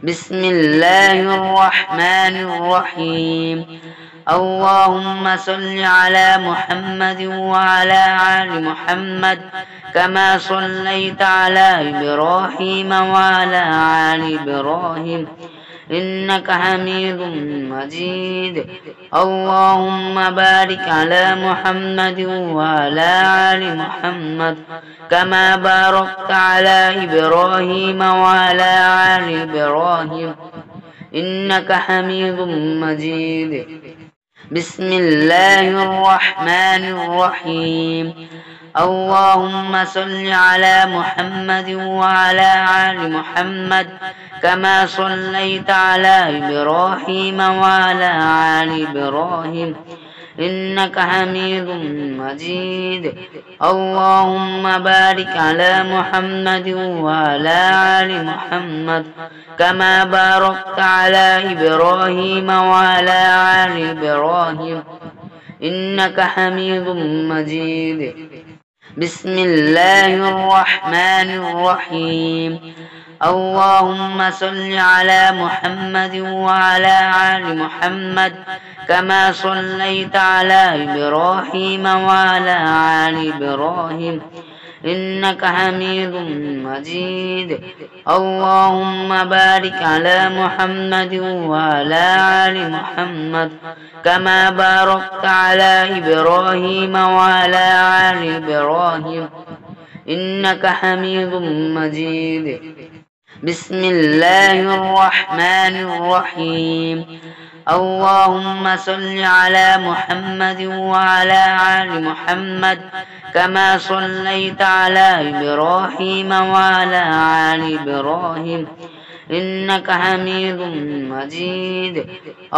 بسم الله الرحمن الرحيم. اللهم صل على محمد وعلى آل محمد كما صليت على إبراهيم وعلى آل إبراهيم إنك حميد مجيد. اللهم بارك على محمد وعلى آل محمد كما باركت على إبراهيم وعلى آل إبراهيم إنك حميد مجيد. بسم الله الرحمن الرحيم. اللهم صل على محمد وعلى آل محمد كما صليت على إبراهيم وعلى آل إبراهيم إنك حميد مجيد. اللهم بارك على محمد وعلى آل محمد كما باركت على إبراهيم وعلى آل إبراهيم إنك حميد مجيد. بسم الله الرحمن الرحيم. اللهم صل على محمد وعلى آل محمد كما صليت على إبراهيم وعلى آل إبراهيم إنك حميد مجيد. اللهم بارك على محمد وعلى آل محمد كما باركت على إبراهيم وعلى آل إبراهيم إنك حميد مجيد. بسم الله الرحمن الرحيم. اللهم صل على محمد وعلى آل محمد كما صليت على إبراهيم وعلى آل إبراهيم إنك حميد مجيد.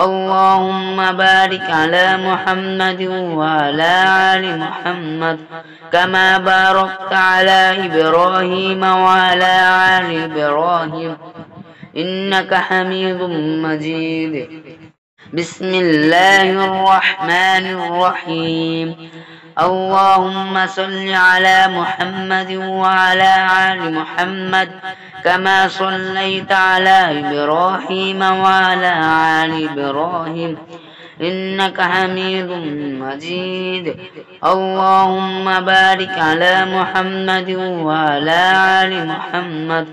اللهم بارك على محمد وعلى آل محمد كما باركت على إبراهيم وعلى آل إبراهيم إنك حميد مجيد. بسم الله الرحمن الرحيم. اللهم صل على محمد وعلى آل محمد كما صليت على إبراهيم وعلى آل إبراهيم إنك حميد مجيد. اللهم بارك على محمد وعلى آل محمد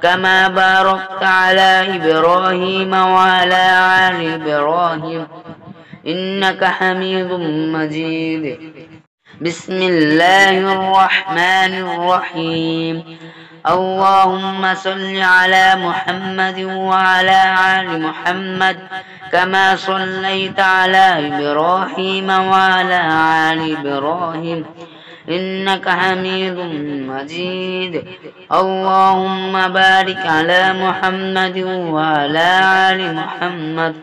كما باركت على إبراهيم وعلى آل إبراهيم إنك حميد مجيد. بسم الله الرحمن الرحيم. اللهم صل على محمد وعلى آل محمد كما صليت على إبراهيم وعلى آل إبراهيم إنك حميد مجيد. اللهم بارك على محمد وعلى آل محمد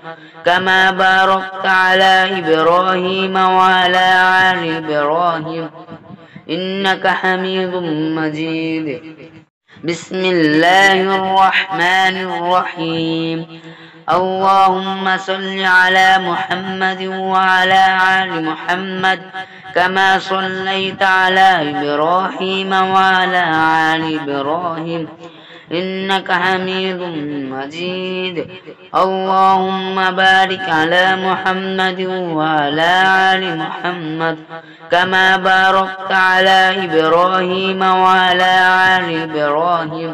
كما باركت على إبراهيم وعلى آل إبراهيم إنك حميد مجيد. بسم الله الرحمن الرحيم. اللهم صل على محمد وعلى آل محمد كما صليت على إبراهيم وعلى آل إبراهيم إنك حميد مجيد. اللهم بارك على محمد وعلى آل محمد كما باركت على إبراهيم وعلى آل إبراهيم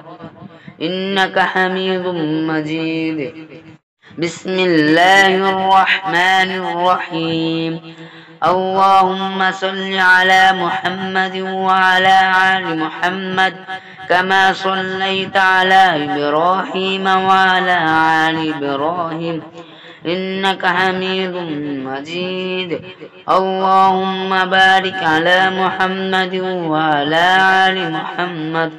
إنك حميد مجيد. بسم الله الرحمن الرحيم. اللهم صل على محمد وعلى آل محمد كما صليت على إبراهيم وعلى آل إبراهيم إنك حميد مجيد. اللهم بارك على محمد وعلى آل محمد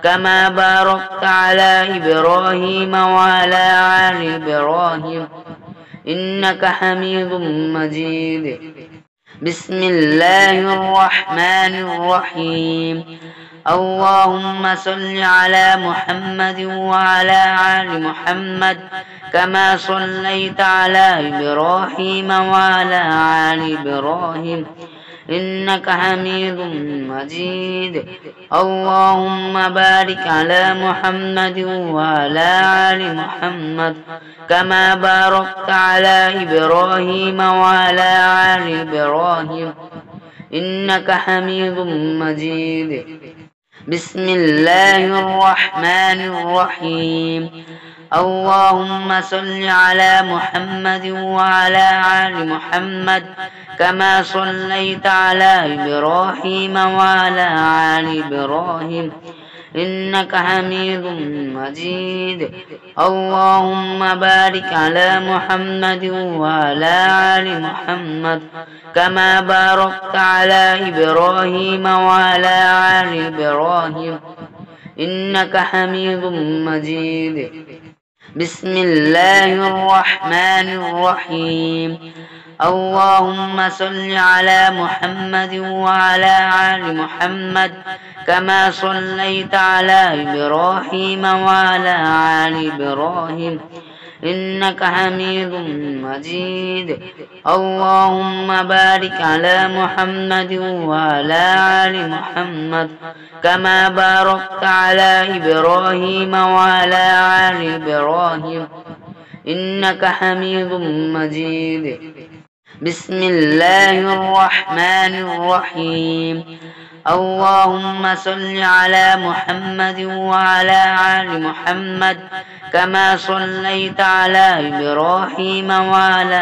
كما باركت على إبراهيم وعلى آل إبراهيم إنك حميد مجيد. بسم الله الرحمن الرحيم. اللهم صل على محمد وعلى آل محمد كما صليت على إبراهيم وعلى آل إبراهيم إنك حميد مجيد. اللهم بارك على محمد وعلى آل محمد كما باركت على إبراهيم وعلى آل إبراهيم إنك حميد مجيد. بسم الله الرحمن الرحيم. اللهم صل على محمد وعلى آل محمد كما صليت على إبراهيم وعلى آل إبراهيم إنك حميد مجيد. اللهم بارك على محمد وعلى آل محمد كما باركت على إبراهيم وعلى آل إبراهيم إنك حميد مجيد. بسم الله الرحمن الرحيم. اللهم صل على محمد وعلى آل محمد كما صليت على إبراهيم وعلى آل إبراهيم إنك حميد مجيد. اللهم بارك على محمد وعلى آل محمد كما باركت على إبراهيم وعلى آل إبراهيم إنك حميد مجيد. بسم الله الرحمن الرحيم. اللهم صل على محمد وعلى آل محمد كما صليت على إبراهيم وعلى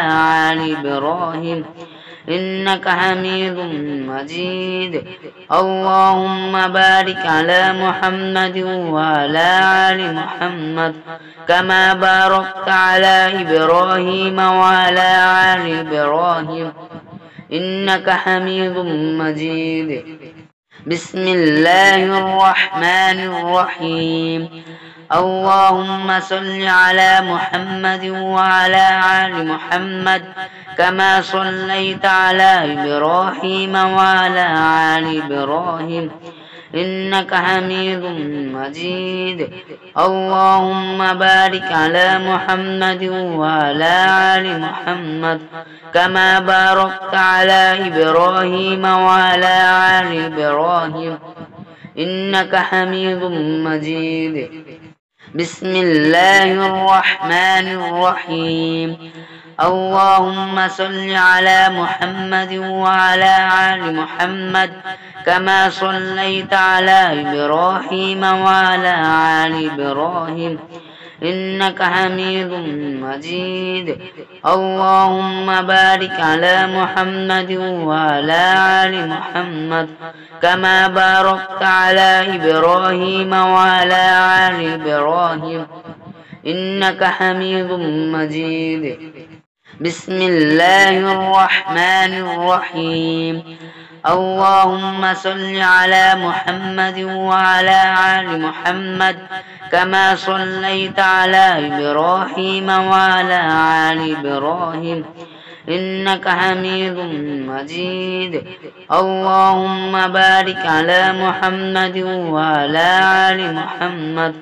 آل إبراهيم إنك حميد مجيد. اللهم بارك على محمد وعلى آل محمد كما باركت على إبراهيم وعلى آل إبراهيم إنك حميد مجيد. بسم الله الرحمن الرحيم. اللهم صل على محمد وعلى آل محمد كما صليت على إبراهيم وعلى آل إبراهيم إنك حميد مجيد. اللهم بارك على محمد وعلى آل محمد كما باركت على إبراهيم وعلى آل إبراهيم إنك حميد مجيد. بسم الله الرحمن الرحيم. اللهم صل على محمد وعلى آل محمد كما صليت على إبراهيم وعلى آل إبراهيم إنك حميد مجيد. اللهم بارك على محمد وعلى آل محمد كما باركت على إبراهيم وعلى آل إبراهيم إنك حميد مجيد. بسم الله الرحمن الرحيم. اللهم صل على محمد وعلى آل محمد كما صليت على إبراهيم وعلى آل إبراهيم إنك حميد مجيد. اللهم بارك على محمد وعلى آل محمد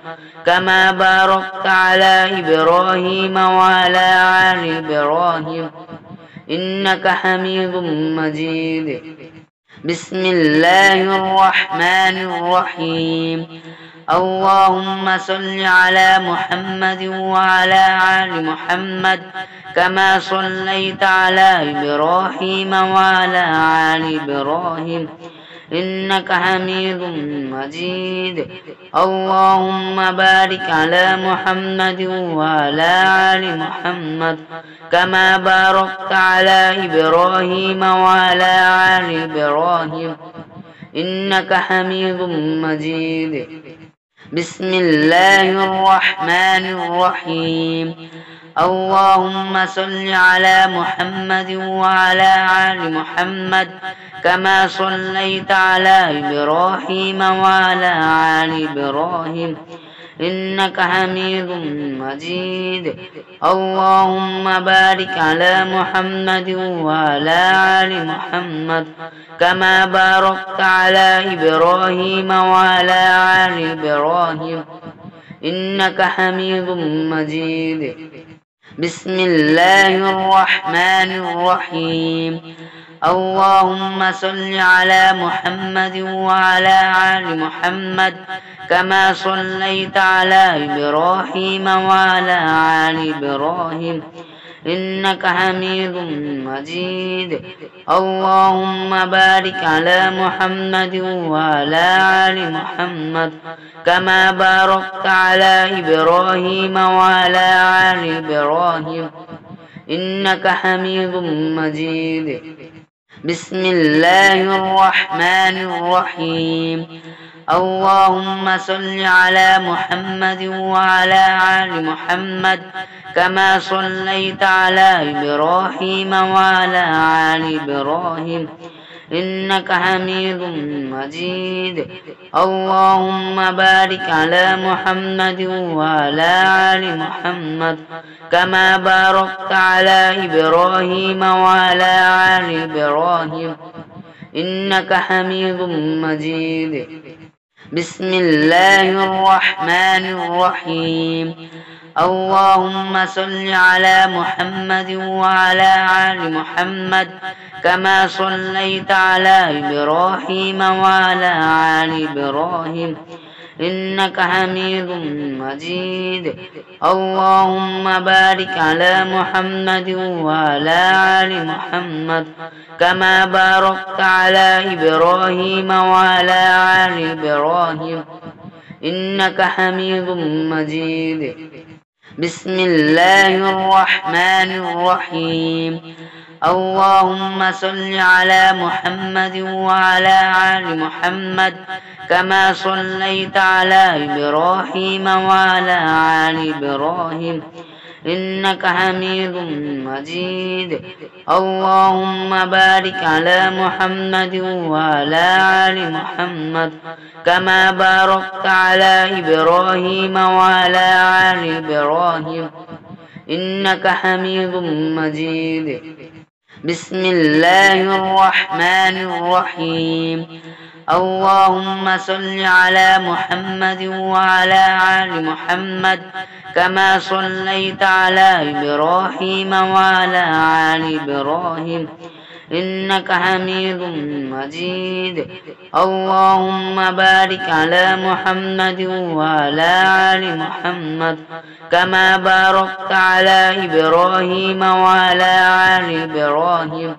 كما باركت على إبراهيم وعلى آل إبراهيم إنك حميد مجيد. بسم الله الرحمن الرحيم. اللهم صل على محمد وعلى آل محمد كما صليت على إبراهيم وعلى آل إبراهيم إنك حميد مجيد. اللهم بارك على محمد وعلى آل محمد كما باركت على إبراهيم وعلى آل إبراهيم إنك حميد مجيد. بسم الله الرحمن الرحيم. اللهم صل على محمد وعلى آل محمد كما صليت على إبراهيم وعلى آل إبراهيم إنك حميد مجيد. اللهم بارك على محمد وعلى آل محمد كما باركت على إبراهيم وعلى آل إبراهيم إنك حميد مجيد. بسم الله الرحمن الرحيم. اللهم صل على محمد وعلى آل محمد كما صليت على إبراهيم وعلى آل إبراهيم إنك حميد مجيد اللهم بارك على محمد وعلى آل محمد كما باركت على إبراهيم وعلى آل إبراهيم إنك حميد مجيد بسم الله الرحمن الرحيم اللهم صل على محمد وعلى آل محمد كما صليت على إبراهيم وعلى آل إبراهيم إنك حميد مجيد اللهم بارك على محمد وعلى آل محمد كما باركت على إبراهيم وعلى آل إبراهيم إنك حميد مجيد بسم الله الرحمن الرحيم اللهم صل على محمد وعلى آل محمد كما صليت على إبراهيم وعلى آل إبراهيم إنك حميد مجيد اللهم بارك على محمد وعلى آل محمد كما باركت على إبراهيم وعلى آل إبراهيم إنك حميد مجيد بسم الله الرحمن الرحيم اللهم صل على محمد وعلى آل محمد كما صليت على إبراهيم وعلى آل إبراهيم إنك حميد مجيد اللهم بارك على محمد وعلى آل محمد كما باركت على إبراهيم وعلى آل إبراهيم إنك حميد مجيد بسم الله الرحمن الرحيم اللهم صل على محمد وعلى آل محمد كما صليت على إبراهيم وعلى آل إبراهيم إنك حميد مجيد اللهم بارك على محمد وعلى آل محمد كما باركت على إبراهيم وعلى آل إبراهيم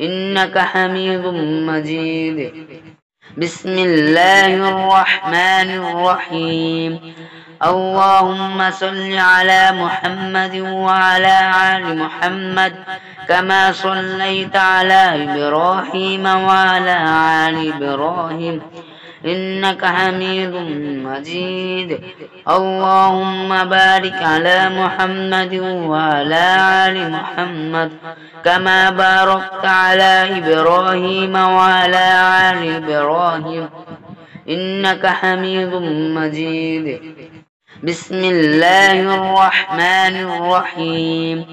إنك حميد مجيد بسم الله الرحمن الرحيم اللهم صل على محمد وعلى آل محمد كما صليت على إبراهيم وعلى آل إبراهيم إنك حميد مجيد اللهم بارك على محمد وعلى آل محمد كما باركت على إبراهيم وعلى آل إبراهيم إنك حميد مجيد بسم الله الرحمن الرحيم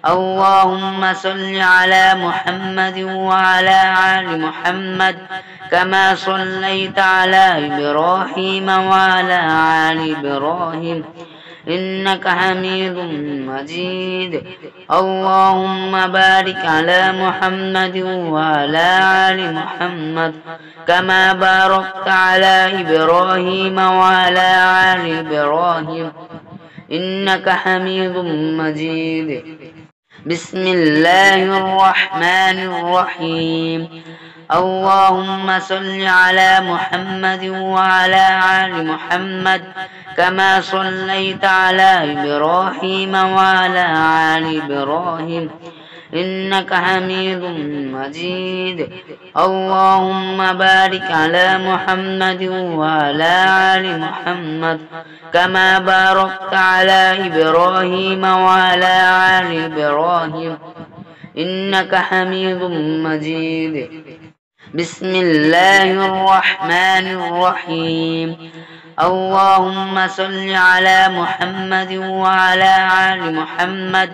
اللهم صل على محمد وعلى آل محمد كما صليت على إبراهيم وعلى آل إبراهيم إنك حميد مجيد اللهم بارك على محمد وعلى آل محمد كما باركت على إبراهيم وعلى آل إبراهيم إنك حميد مجيد بسم الله الرحمن الرحيم اللهم صل على محمد وعلى آل محمد كما صليت على إبراهيم وعلى آل إبراهيم إنك حميد مجيد اللهم بارك على محمد وعلى آل محمد كما باركت على إبراهيم وعلى آل إبراهيم إنك حميد مجيد بسم الله الرحمن الرحيم اللهم صل على محمد وعلى آل محمد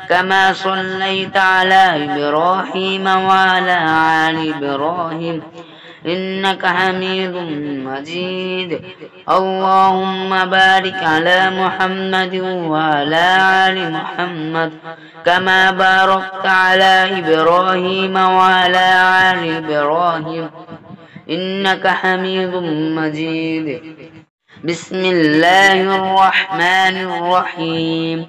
كما صليت على إبراهيم وعلى آل إبراهيم إنك حميد مجيد. اللهم بارك على محمد وعلى آل محمد كما باركت على إبراهيم وعلى آل إبراهيم إنك حميد مجيد. بسم الله الرحمن الرحيم.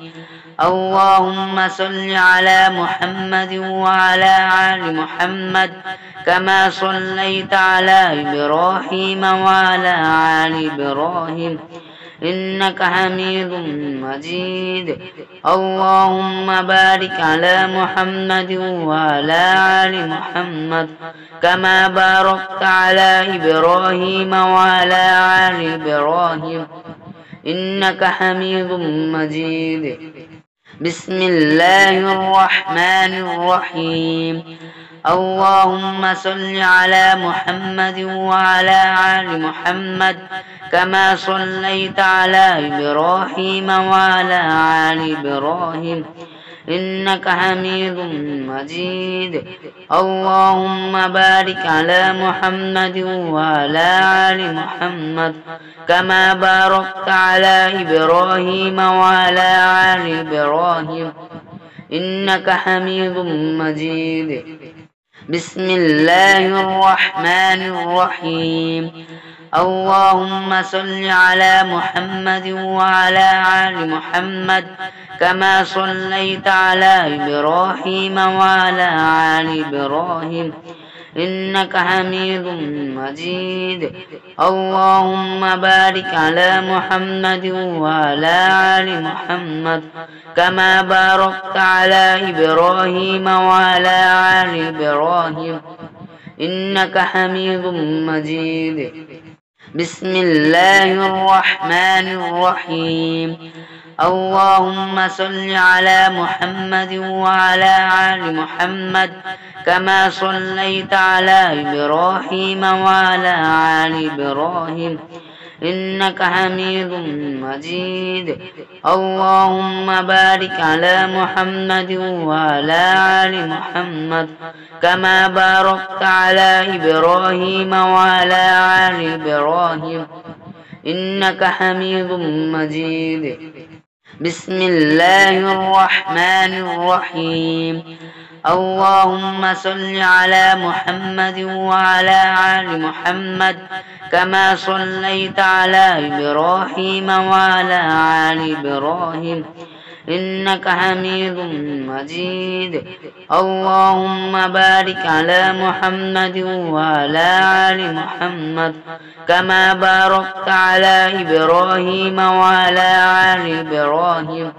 اللهم صل على محمد وعلى آل محمد كما صليت على إبراهيم وعلى آل إبراهيم إنك حميد مجيد. اللهم بارك على محمد وعلى آل محمد كما باركت على إبراهيم وعلى آل إبراهيم إنك حميد مجيد. بسم الله الرحمن الرحيم. اللهم صل على محمد وعلى آل محمد كما صليت على إبراهيم وعلى آل إبراهيم إنك حميد مجيد. اللهم بارك على محمد وعلى آل محمد كما باركت على إبراهيم وعلى آل إبراهيم إنك حميد مجيد. بسم الله الرحمن الرحيم. اللهم صل على محمد وعلى آل محمد كما صليت على إبراهيم وعلى آل إبراهيم إنك حميد مجيد. اللهم بارك على محمد وعلى آل محمد كما باركت على إبراهيم وعلى آل إبراهيم إنك حميد مجيد. بسم الله الرحمن الرحيم. اللهم صل على محمد وعلى آل محمد كما صليت على إبراهيم وعلى آل إبراهيم إنك حميد مجيد. اللهم بارك على محمد وعلى آل محمد كما باركت على إبراهيم وعلى آل إبراهيم إنك حميد مجيد. بسم الله الرحمن الرحيم. اللهم صل على محمد وعلى آل محمد كما صليت على إبراهيم وعلى آل إبراهيم إنك حميد مجيد. اللهم بارك على محمد وعلى آل محمد كما باركت على إبراهيم وعلى آل إبراهيم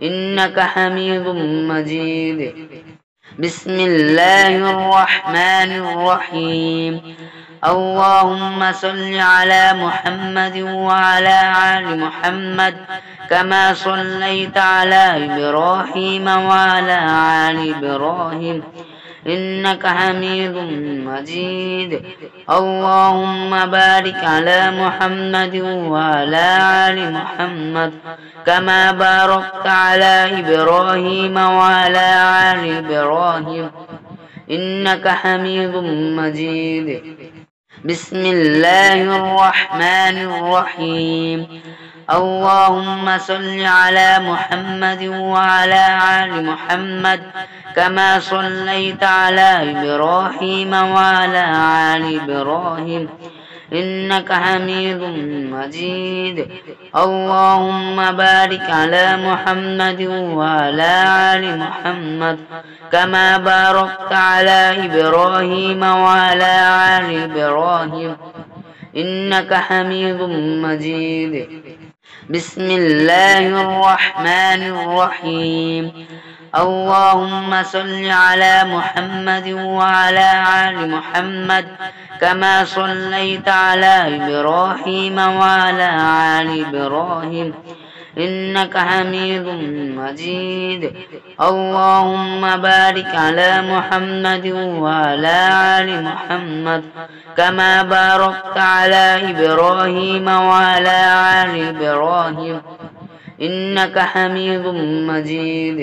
إنك حميد مجيد. بسم الله الرحمن الرحيم. اللهم صل على محمد وعلى آل محمد كما صليت على إبراهيم وعلى آل إبراهيم إنك حميد مجيد. اللهم بارك على محمد وعلى آل محمد كما باركت على إبراهيم وعلى آل إبراهيم إنك حميد مجيد. بسم الله الرحمن الرحيم. اللهم صل على محمد وعلى آل محمد كما صليت على إبراهيم وعلى آل إبراهيم إنك حميد مجيد. اللهم بارك على محمد وعلى آل محمد كما باركت على إبراهيم وعلى آل إبراهيم إنك حميد مجيد. بسم الله الرحمن الرحيم. اللهم صل على محمد وعلى آل محمد كما صليت على إبراهيم وعلى آل إبراهيم إنك حميد مجيد. اللهم بارك على محمد وعلى آل محمد كما باركت على إبراهيم وعلى آل إبراهيم إنك حميد مجيد.